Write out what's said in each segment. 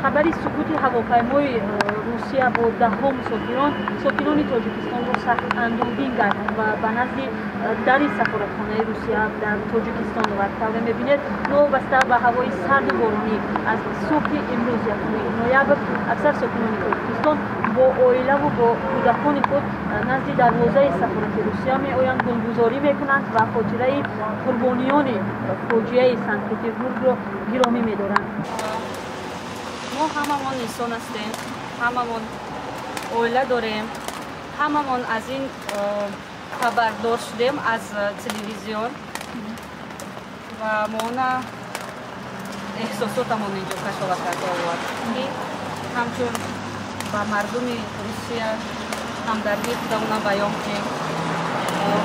хабари суқути ҳавопаймои Русия бо даҳҳом сокинони Тоҷикистонро сахт андомгин гардид ва ба назди дари сафоратхонаи Русия дар Тоҷикистон равад карда. мебинед новобаста ба ҳавои сарду боронӣ аз субҳи имрӯз 1 ноябр аксар сокинони Тоҷикистон бо оилаву бо кӯдакони худ назди дарвозаи сафорати Русия меоянд, гулгузорӣ мекунанд ва хотираи қурбониёни фоҷиаи Санкт-Петербургро гиромӣ медоранд. мо ҳамамон инсон ҳастем, ҳамамон оила дорем, ҳамамон аз ин хабардор шудем аз телевизион ва мона эҳсосотамон инҷо кашола карда овард, ки ҳамчун ба мардуми Русия ҳамдардии худамона баён кунем.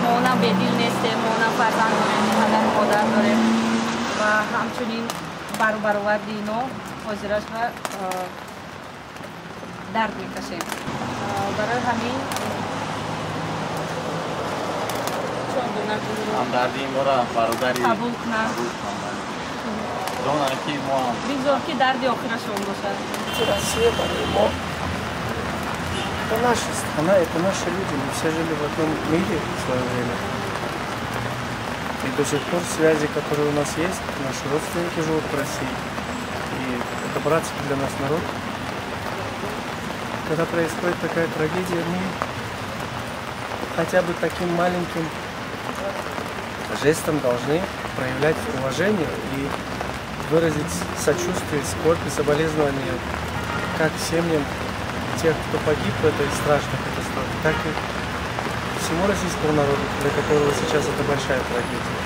мона бедил нестем, мона фарзанд дорем, падару модар дорем ва ҳамчунин баробароварди ино ҳозираш ва дард мекашем. барои ҳамин ҳамдардии моро бародари қабул кунад, донад ки мо бигзор ки дарди охирашон бошад. Россия, по-моему, это наша страна, это наши люди. Мы все жили в одном мире в свое время. И до сих пор связи, которые у нас есть, наши родственники живут в России. И это братский для нас народ. Когда происходит такая трагедия, мы хотя бы таким маленьким жестом должны проявлять уважение и выразить сочувствие, скорбь и соболезнования как семьям тех, кто погиб в этой страшной катастрофе, так и всему российскому народу, для которого сейчас это большая трагедия.